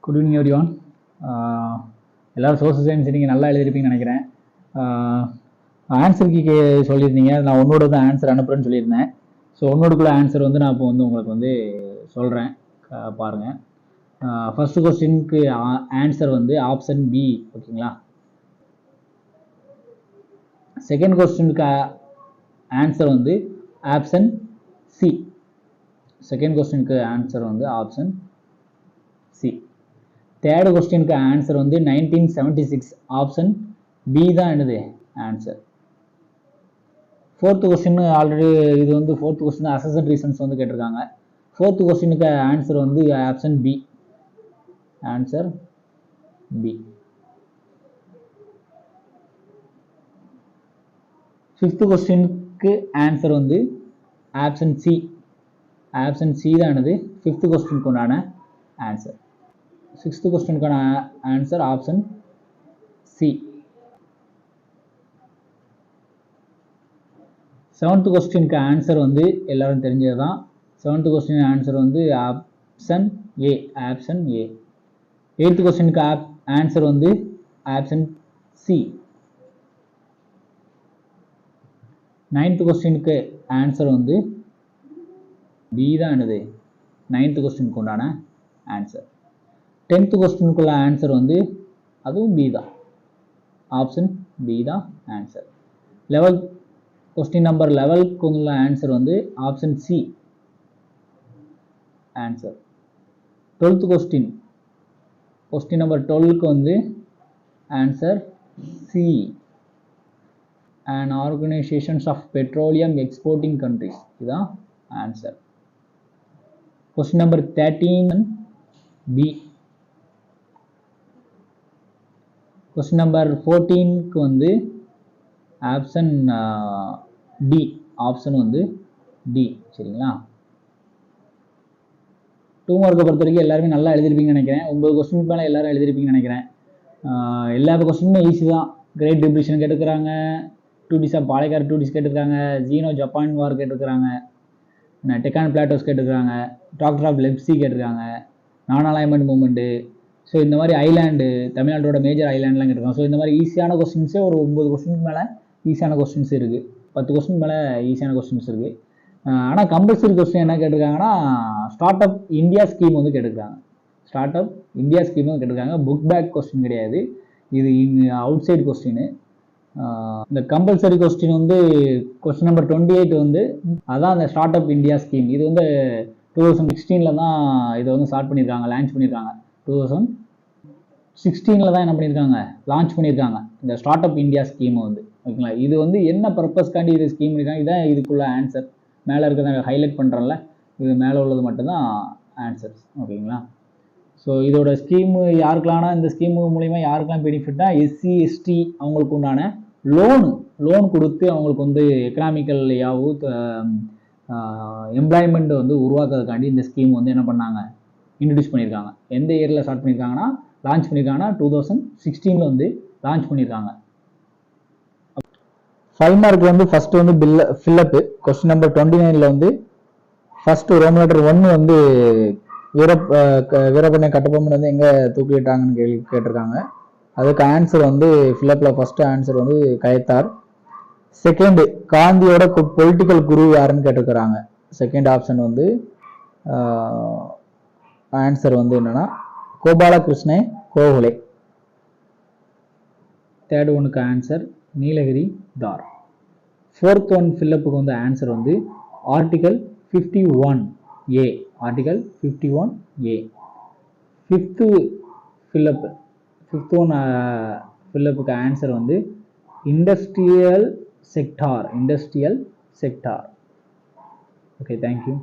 Good evening every one. எல்லோரும் social science நீங்கள் நல்லா எழுதிருப்பீங்கன்னு நினைக்கிறேன். ஆன்சருக்கு சொல்லியிருந்தீங்க, நான் உன்னோட தான் ஆன்சர் அனுப்புகிறேன்னு சொல்லியிருந்தேன். ஸோ உன்னோடுக்குள்ள ஆன்சர் வந்து நான் இப்போ வந்து உங்களுக்கு வந்து சொல்கிறேன், பாருங்கள். ஃபஸ்ட்டு கொஸ்டினுக்கு ஆன்சர் வந்து ஆப்ஷன் பி, ஓகேங்களா. செகண்ட் கொஸ்டினுக்கு ஆன்சர் வந்து ஆப்ஷன் சி. செகண்ட் கொஸ்டினுக்கு ஆன்சர் வந்து ஆப்ஷன் சி. தேர்டு கொஸ்டினுக்கு ஆன்சர் வந்து 1976, ஆப்ஷன் பி தான் என்னது ஆன்சர். ஃபோர்த்து கொஸ்டின் ஆல்ரெடி இது வந்து ஃபோர்த்து கொஸ்டின் அசஸ்ட் ரீசன்ஸ் வந்து கேட்டிருக்காங்க. ஃபோர்த்து கொஸ்டினுக்கு ஆன்சர் வந்து option B, answer B. Fifth கொஸ்டினுக்கு ஆன்சர் வந்து ஆப்ஷன் சி. ஆப்ஷன் சி தான் என்னது ஃபிஃப்த்து கொஸ்டினுக்கு உண்டான ஆன்சர். சிக்ஸ்த்து கொஸ்டினுக்கான ஆன்சர் ஆப்ஷன் சி. செவன்த்து கொஸ்டினுக்கு ஆன்சர் வந்து எல்லாரும் தெரிஞ்சது தான். செவன்த்து கொஸ்டின் ஆன்சர் வந்து option A, option A. Eighth கொஸ்டினுக்கு ஆன்சர் வந்து ஆப்ஷன் சி. நைன்த்து கொஸ்டினுக்கு ஆன்சர் வந்து பி தான் என்னது நைன்த்து கொஸ்டினுக்கு உண்டான ஆன்சர். டென்த்து கொஸ்டினுக்குள்ள ஆன்சர் வந்து அதுவும் பி தான், ஆப்ஷன் பி தான் ஆன்சர். கொஸ்டின் நம்பர் 11க்கு உள்ள ஆன்சர் வந்து option C, answer. 12th question number 12க்கு வந்து answer C. And organisations of petroleum exporting countries, இதுதான் answer. Question number 13 B. Question number 14க்கு வந்து ஆப்ஷன் டி, ஆப்ஷன் வந்து டி, சரிங்களா. 2 மார்க்கை பொறுத்த வரைக்கும் எல்லாருமே நல்லா எழுதிருப்பீங்கன்னு நினைக்கிறேன். 9 கொஸ்டினுக்கு மேலே எல்லாரும் எழுதிருப்பீங்கன்னு நினைக்கிறேன். எல்லா கொஸ்டினுமே ஈஸி தான். கிரேட் டிப்ரெஷன் கேட்டுக்கிறாங்க, டூடிஸ் ஆஃப் பாலைக்கார் டூடிஸ் கேட்டுக்கிறாங்க, ஜீனோ ஜப்பான் வார் கேட்டுக்கிறாங்க, டெக்கான் பிளாட்டோஸ் கேட்டுக்கிறாங்க, டாக்டர் ஆஃப் லெப்சி கேட்டிருக்காங்க, நான் அலைன்மெண்ட் மூமெண்ட்டு. ஸோ இந்த மாதிரி ஐலாண்டு, தமிழ்நாட்டோட மேஜர் ஐலாண்ட்லாம் கேட்டிருக்காங்க. ஸோ இந்த மாதிரி ஈஸியான கொஸ்டின்ஸே ஒரு 9 கொஸ்டினுக்கு மேலே ஈஸியான கொஸ்டின்ஸ் இருக்குது. 10 கொஸ்டின் மேலே ஈஸியான கொஸ்டின்ஸ் இருக்குது. ஆனால் கம்பல்சரி கொஸ்டின் என்ன கேட்டிருக்காங்கன்னா ஸ்டார்ட் அப் இந்தியா ஸ்கீம் வந்து கேட்டிருக்காங்க. ஸ்டார்ட் அப் இந்தியா ஸ்கீம் வந்து கேட்டிருக்காங்க. புக் பேக் கொஸ்டின் கிடையாது, இது அவுட் சைடு கொஸ்டின். இந்த கம்பல்சரி கொஸ்டின் வந்து கொஸ்டின் நம்பர் 28 வந்து அதான் அந்த ஸ்டார்ட் அப் இந்தியா ஸ்கீம். இது வந்து 2016 தான் இதை வந்து ஸ்டார்ட் பண்ணியிருக்காங்க, லான்ச் பண்ணியிருக்காங்க. 2016 தான் என்ன பண்ணியிருக்காங்க, லான்ச் பண்ணியிருக்காங்க இந்த ஸ்டார்ட் அப் இந்தியா ஸ்கீமை வந்து, ஓகேங்களா. இது வந்து என்ன பர்பஸ்க்காண்டி இது ஸ்கீம் பண்ணியிருக்காங்க, இதான் இதுக்குள்ள ஆன்சர். மேலே இருக்கிறத ஹைலைட் பண்ணுறேன்ல, இது மேலே உள்ளது மட்டும்தான் ஆன்சர்ஸ், ஓகேங்களா. ஸோ இதோட ஸ்கீமு யாருக்கெல்லாம், இந்த ஸ்கீமு மூலிமா யாருக்கெல்லாம் பெனிஃபிட்னா எஸ்சி எஸ்டி அவங்களுக்கு உண்டான லோன் கொடுத்து அவங்களுக்கு வந்து எக்கனாமிக்கல்லையாவும் எம்ப்ளாய்மெண்ட் வந்து உருவாக்குறதுக்காண்டி இந்த ஸ்கீம் வந்து என்ன பண்ணாங்க, இன்ட்ரடியூஸ் பண்ணியிருக்காங்க. எந்த இயரில் ஸ்டார்ட் பண்ணியிருக்காங்கன்னா, லான்ச் பண்ணியிருக்காங்கன்னா 2016 வந்து லான்ச் பண்ணியிருக்காங்க. 5 மார்க் வந்து ஃபர்ஸ்ட் வந்து ஃபில்லப்பு. கொஸ்டின் நம்பர் 29 வந்து ஃபர்ஸ்ட் ரோம் லெட்டர் 1 வந்து வீரப்பண்ணை கட்டபொம்மன் வந்து எங்கே தூக்கிட்டாங்கன்னு கேட்டிருக்காங்க. அதுக்கு ஆன்சர் வந்து ஃபில்லப்பில் ஃபர்ஸ்ட் ஆன்சர் வந்து கயத்தார். செகண்ட் காந்தியோட பொலிட்டிக்கல் குரு யாருன்னு கேட்டிருக்கிறாங்க. செகண்ட் ஆப்ஷன் வந்து ஆன்சர் வந்து என்னன்னா கோபாலகிருஷ்ண கோகலே. தேர்ட் ஒனுக்கு answer Nilgiri tahr. Fourth one ஃபில்லப்புக்கு வந்து ஆன்சர் வந்து article 51A, article 51A. Fifth one ஃபில்லப்புக்கு ஆன்சர் வந்து இண்டஸ்ட்ரியல் செக்டார். Okay, thank you.